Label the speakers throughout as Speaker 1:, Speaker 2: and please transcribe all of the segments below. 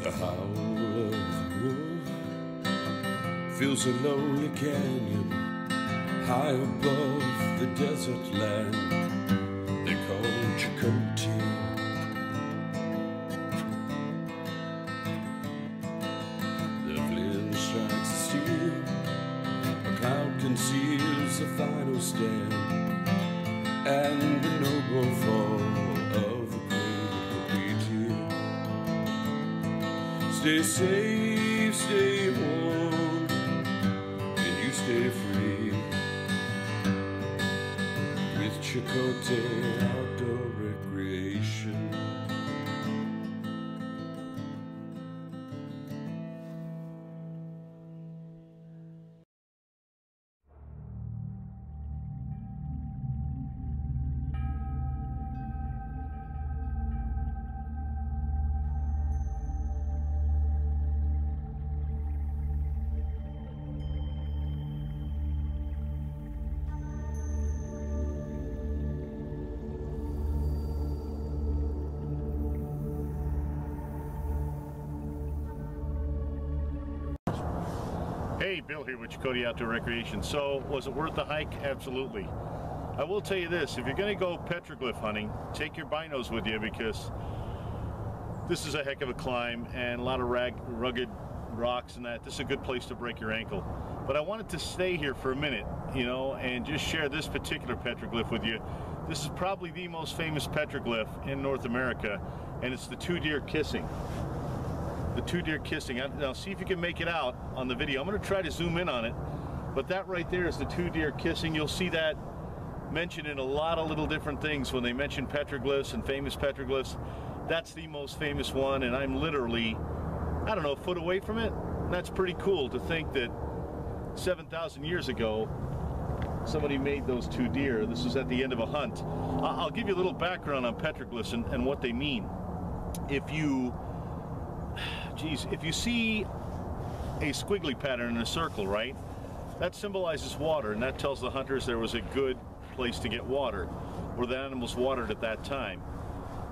Speaker 1: The howl of the wolf fills a lonely canyon high above the desert land they call Chacote. The flint strikes the steel, a cloud conceals the final stand, and the noble fall of the great here. Stay safe, stay warm, and you stay free with Chacote Outdoor Recreation.
Speaker 2: Hey, Bill here with Chacote Outdoor Recreation. So, was it worth the hike? Absolutely. I will tell you this, if you're going to go petroglyph hunting, take your binos with you, because this is a heck of a climb and a lot of rugged rocks and that. This is a good place to break your ankle. But I wanted to stay here for a minute, you know, and just share this particular petroglyph with you. This is probably the most famous petroglyph in North America, and it's the two deer kissing. The two deer kissing. Now see if you can make it out on the video. I'm going to try to zoom in on it, but that right there is the two deer kissing. You'll see that mentioned in a lot of little different things when they mention petroglyphs and famous petroglyphs. That's the most famous one, and I'm literally, I don't know, a foot away from it. And that's pretty cool to think that 7,000 years ago somebody made those two deer. This was at the end of a hunt. I'll give you a little background on petroglyphs and what they mean. If you see a squiggly pattern in a circle, right, that symbolizes water, and that tells the hunters there was a good place to get water, or the animals watered at that time.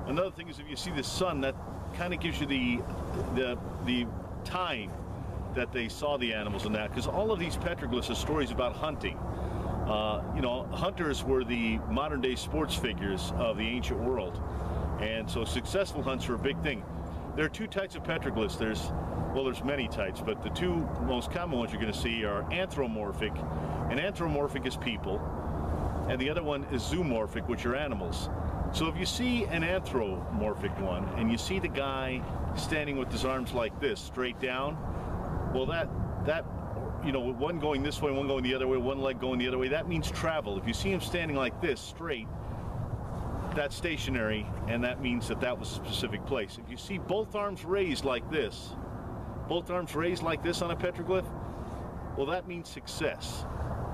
Speaker 2: Another thing is, if you see the sun, that kind of gives you the time that they saw the animals in that, because all of these petroglyphs are stories about hunting. You know, hunters were the modern day sports figures of the ancient world, and so successful hunts were a big thing. There are two types of petroglyphs. There's many types, but the two most common ones you're going to see are anthropomorphic, and anthropomorphic is people, and the other one is zoomorphic, which are animals. So if you see an anthropomorphic one, and you see the guy standing with his arms like this, straight down, well, that you know, one going this way, one going the other way, one leg going the other way, that means travel. If you see him standing like this, straight, that's stationary, and that means that was a specific place. If you see both arms raised like this, on a petroglyph, well, that means success.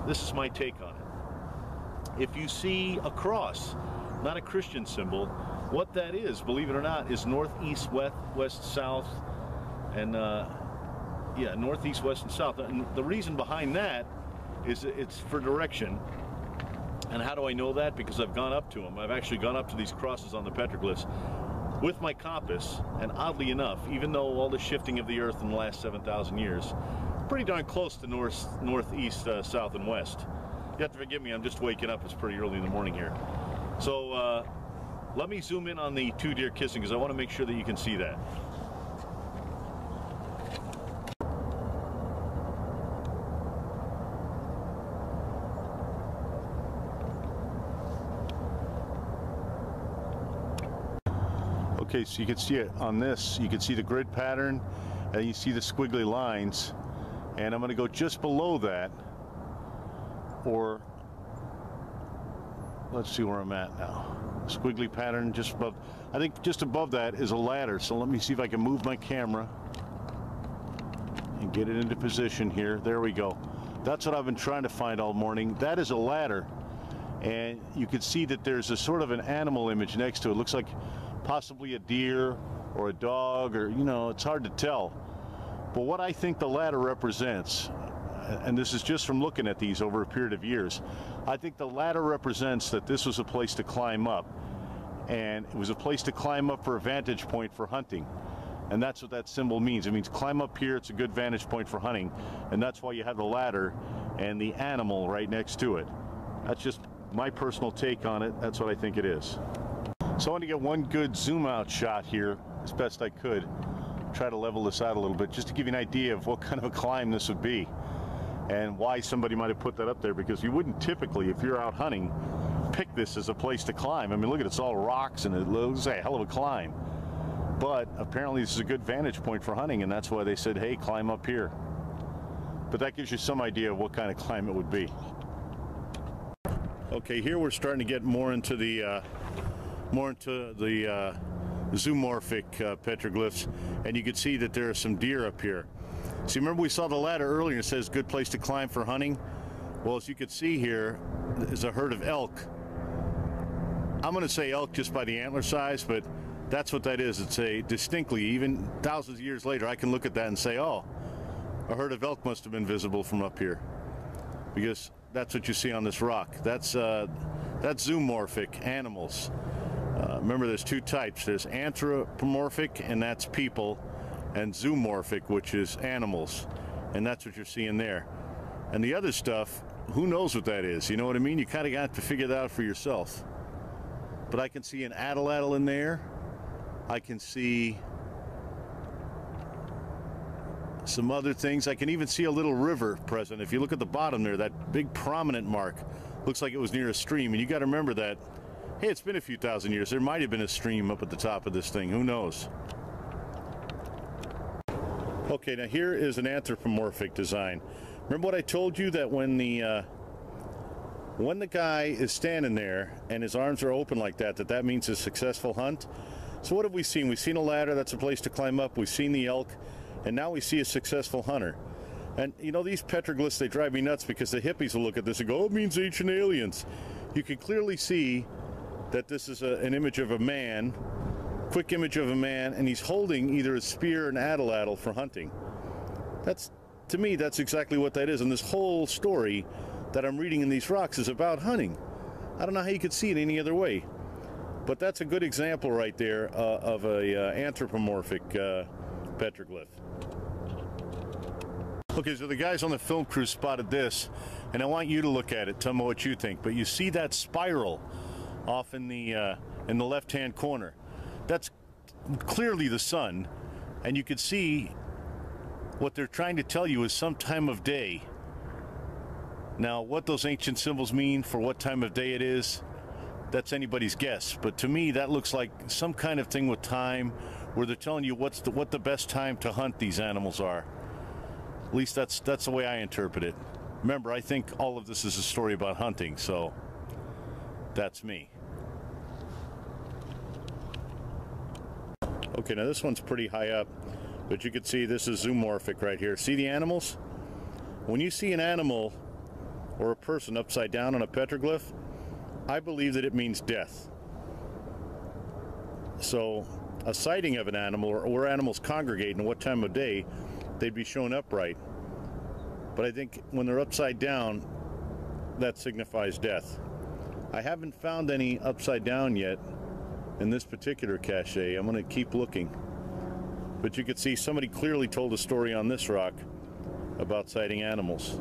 Speaker 2: This is my take on it. If you see a cross, not a Christian symbol, what that is, believe it or not, is northeast, west, south, and yeah, northeast, west, and south. And the reason behind that is it's for direction. And how do I know that? Because I've gone up to them. I've actually gone up to these crosses on the petroglyphs with my compass, and oddly enough, even though all the shifting of the earth in the last 7,000 years, pretty darn close to northeast, south, and west. You have to forgive me, I'm just waking up. It's pretty early in the morning here. So let me zoom in on the two deer kissing, because I want to make sure that you can see that. Okay, so you can see it on this. You can see the grid pattern, and you see the squiggly lines. And I'm going to go just below that, or let's see where I'm at now. Squiggly pattern just above. I think just above that is a ladder. So let me see if I can move my camera and get it into position here. There we go. That's what I've been trying to find all morning. That is a ladder, and you can see that there's a sort of an animal image next to it. It looks like possibly a deer or a dog, or, you know, it's hard to tell. But what I think the ladder represents, and this is just from looking at these over a period of years, I think the ladder represents that this was a place to climb up, and it was a place to climb up for a vantage point for hunting. And that's what that symbol means. It means climb up here, it's a good vantage point for hunting. And that's why you have the ladder and the animal right next to it. That's just my personal take on it. That's what I think it is. So I want to get one good zoom out shot here as best I could. Try to level this out a little bit just to give you an idea of what kind of a climb this would be and why somebody might have put that up there, because you wouldn't typically, if you're out hunting, pick this as a place to climb. I mean, look at it, it's all rocks and it looks like a hell of a climb. But apparently this is a good vantage point for hunting, and that's why they said, hey, climb up here. But that gives you some idea of what kind of climb it would be. Okay, here we're starting to get more into the zoomorphic petroglyphs, and you can see that there are some deer up here. So remember we saw the ladder earlier, it says good place to climb for hunting. Well, as you can see here is a herd of elk. I'm going to say elk just by the antler size, but that's what that is. It's a distinctly, even thousands of years later, I can look at that and say, oh, a herd of elk must have been visible from up here, because that's what you see on this rock. That's zoomorphic animals. Remember, there's two types. There's anthropomorphic, and that's people, and zoomorphic, which is animals, and that's what you're seeing there. And the other stuff, who knows what that is? You know what I mean? You kind of got to figure that out for yourself. But I can see an atlatl in there. I can see some other things. I can even see a little river present. If you look at the bottom there, that big prominent mark looks like it was near a stream. And you got to remember that, hey, it's been a few thousand years. There might have been a stream up at the top of this thing. Who knows? Okay, now here is an anthropomorphic design. Remember what I told you, that when the guy is standing there and his arms are open like that, that means a successful hunt? So what have we seen? We've seen a ladder, that's a place to climb up. We've seen the elk, and now we see a successful hunter. And you know, these petroglyphs, they drive me nuts, because the hippies will look at this and go, oh, it means ancient aliens. You can clearly see that this is an image of a man, quick image of a man, and he's holding either a spear or an atlatl for hunting. That's, to me, that's exactly what that is. And this whole story that I'm reading in these rocks is about hunting. I don't know how you could see it any other way. But that's a good example right there of a anthropomorphic petroglyph. Okay, so the guys on the film crew spotted this, and I want you to look at it. Tell me what you think. But you see that spiral off in the left-hand corner. That's clearly the sun, and you can see what they're trying to tell you is some time of day. Now, what those ancient symbols mean for what time of day it is, that's anybody's guess. But to me, that looks like some kind of thing with time, where they're telling you what the best time to hunt these animals are. At least that's the way I interpret it. Remember, I think all of this is a story about hunting, so that's me. Okay, now this one's pretty high up, but you can see this is zoomorphic right here. See the animals? When you see an animal or a person upside down on a petroglyph, I believe that it means death. So a sighting of an animal, or where animals congregate and what time of day, they'd be shown upright. But I think when they're upside down, that signifies death. I haven't found any upside down yet in this particular cache. I'm going to keep looking. But you can see somebody clearly told a story on this rock about sighting animals.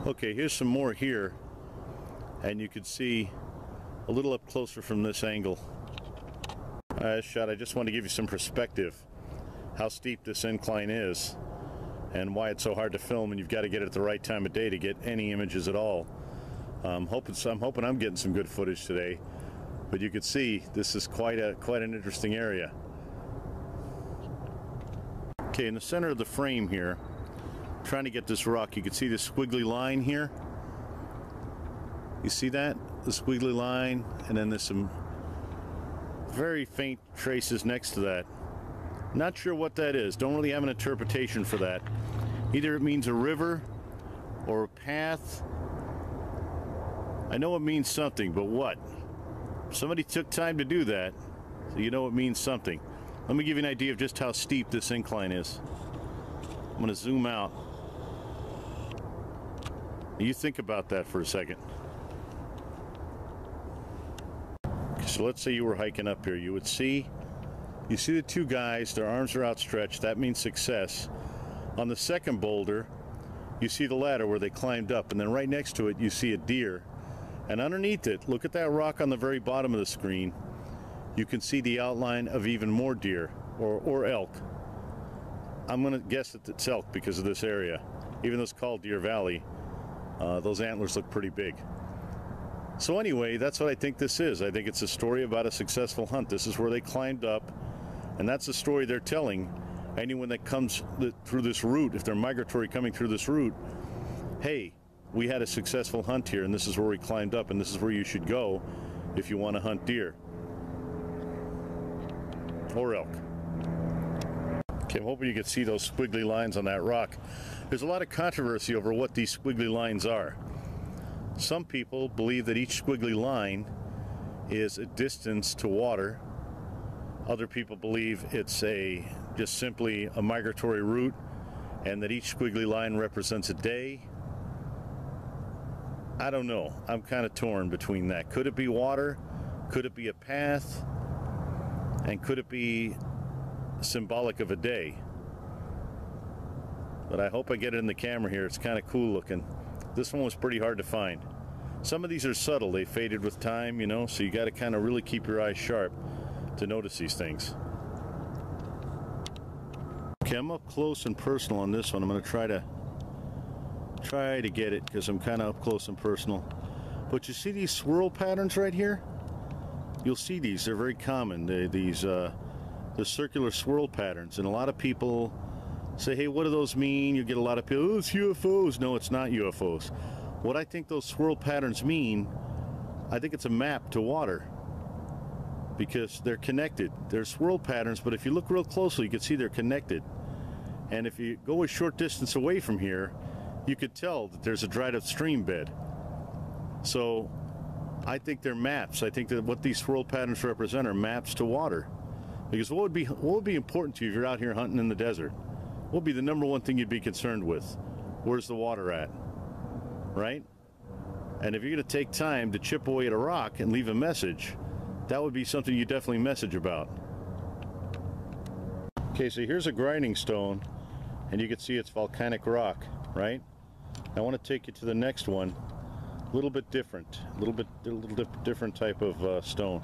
Speaker 2: Okay, here's some more here, and you can see a little up closer from this angle. Shot, I just want to give you some perspective how steep this incline is and why it's so hard to film, and you've got to get it at the right time of day to get any images at all. I'm hoping I'm getting some good footage today, but you can see this is quite an interesting area. Okay, in the center of the frame here, trying to get this rock, you can see this squiggly line here. You see that? The squiggly line, and then there's some very faint traces next to that. Not sure what that is. Don't really have an interpretation for that. Either it means a river or a path. I know it means something, but what? Somebody took time to do that, so you know it means something. Let me give you an idea of just how steep this incline is. I'm going to zoom out. You think about that for a second. So let's say you were hiking up here. You would see You see the two guys, their arms are outstretched. That means success. On the second boulder, you see the ladder where they climbed up, and then right next to it, you see a deer. And underneath it, look at that rock on the very bottom of the screen. You can see the outline of even more deer or elk. I'm going to guess that it's elk because of this area. Even though it's called Deer Valley, those antlers look pretty big. So anyway, that's what I think this is. I think it's a story about a successful hunt. This is where they climbed up, and that's the story they're telling anyone that comes through this route. If they're migratory coming through this route, hey, we had a successful hunt here, and this is where we climbed up, and this is where you should go if you want to hunt deer or elk. Okay, I'm hoping you can see those squiggly lines on that rock. There's a lot of controversy over what these squiggly lines are. Some people believe that each squiggly line is a distance to water. Other people believe it's just simply a migratory route, and that each squiggly line represents a day. I don't know. I'm kind of torn between that. Could it be water? Could it be a path? And could it be symbolic of a day? But I hope I get it in the camera here. It's kind of cool looking. This one was pretty hard to find. Some of these are subtle. They faded with time, you know, so you got to kind of really keep your eyes sharp to notice these things. Okay, I'm up close and personal on this one. I'm going to try to get it because I'm kind of up close and personal. But you see these swirl patterns right here? You'll see these. They're very common. The circular swirl patterns, and a lot of people say, hey, what do those mean? You get a lot of people, oh, it's UFOs. No, it's not UFOs. What I think those swirl patterns mean, I think it's a map to water, because they're connected. They're swirl patterns, but if you look real closely, you can see they're connected. And if you go a short distance away from here, you could tell that there's a dried up stream bed. So I think they're maps. I think that what these swirl patterns represent are maps to water. Because what would be important to you if you're out here hunting in the desert? What would be the number one thing you'd be concerned with? Where's the water at? Right? And if you're going to take time to chip away at a rock and leave a message, that would be something you definitely message about. Okay, so here's a grinding stone, and you can see it's volcanic rock, right? I want to take you to the next one. A little bit different, a little different type of stone.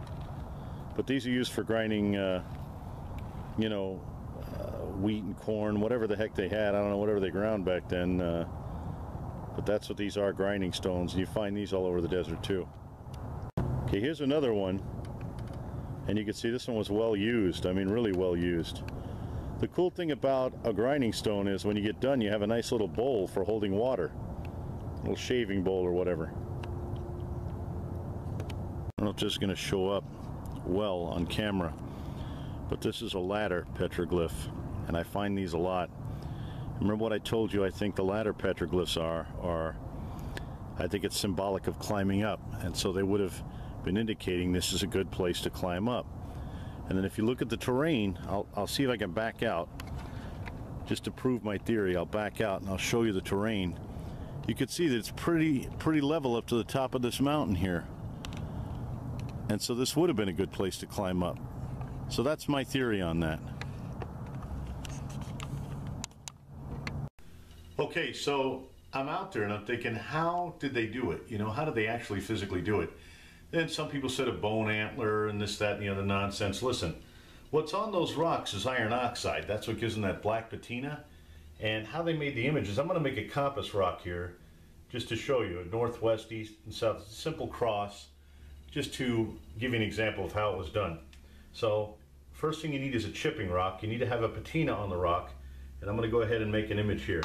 Speaker 2: But these are used for grinding, you know, wheat and corn, whatever the heck they had. I don't know, whatever they ground back then. But that's what these are, grinding stones. And you find these all over the desert too. Okay, here's another one. And you can see this one was well used. I mean, really well used. The cool thing about a grinding stone is when you get done, you have a nice little bowl for holding water. A little shaving bowl or whatever. I don't know if this is going to show up well on camera, but this is a ladder petroglyph, and I find these a lot. Remember what I told you? I think the ladder petroglyphs are I think it's symbolic of climbing up, and so they would have been indicating this is a good place to climb up. And then if you look at the terrain, I'll see if I can back out just to prove my theory. I'll back out and I'll show you the terrain. You can see that it's pretty level up to the top of this mountain here. And so this would have been a good place to climb up. So that's my theory on that. Okay, so I'm out there and I'm thinking, how did they do it? You know, how did they actually physically do it? Then some people said a bone antler and this, that, and the other nonsense. Listen, what's on those rocks is iron oxide. That's what gives them that black patina. And how they made the images, I'm going to make a compass rock here just to show you a northwest, east, and south, simple cross, just to give you an example of how it was done. So first thing you need is a chipping rock. You need to have a patina on the rock, and I'm going to go ahead and make an image here.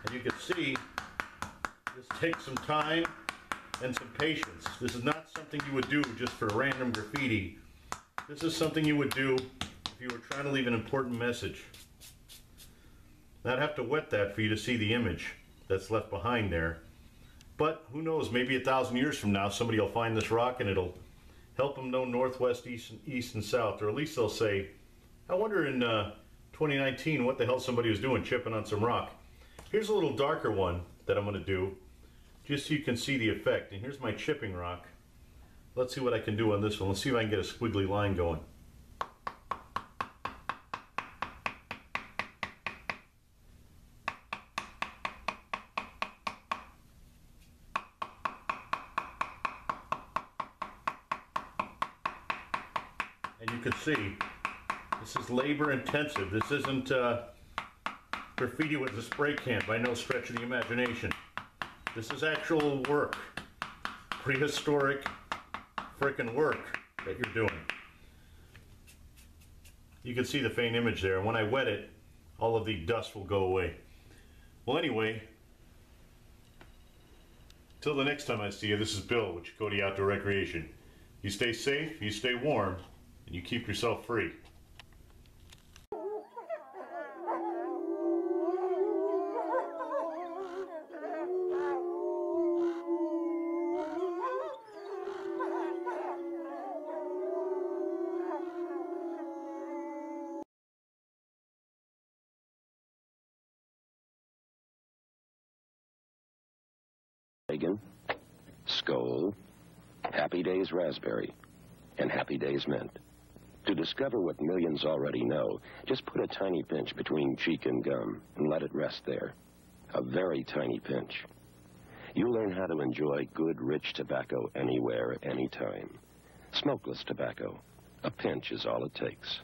Speaker 2: And you can see this takes some time and some patience. This is not something you would do just for random graffiti. This is something you would do if you were trying to leave an important message. And I'd have to wet that for you to see the image that's left behind there. But who knows, maybe 1,000 years from now somebody will find this rock and it'll help them know northwest, east and south, or at least they'll say, I wonder in 2019 what the hell somebody was doing chipping on some rock. Here's a little darker one that I'm going to do just so you can see the effect. And here's my chipping rock. Let's see what I can do on this one. Let's see if I can get a squiggly line going. And you can see, this is labor intensive. This isn't graffiti with a spray can by no stretch of the imagination. This is actual work, prehistoric frickin' work that you're doing. You can see the faint image there, and when I wet it, all of the dust will go away. Well, anyway, till the next time I see you, this is Bill with Chacote Outdoor Recreation. You stay safe, you stay warm, and you keep yourself free.
Speaker 3: Skol, Happy Days Raspberry, and Happy Days Mint. To discover what millions already know, just put a tiny pinch between cheek and gum and let it rest there. A very tiny pinch. You'll learn how to enjoy good, rich tobacco anywhere, anytime. Smokeless tobacco. A pinch is all it takes.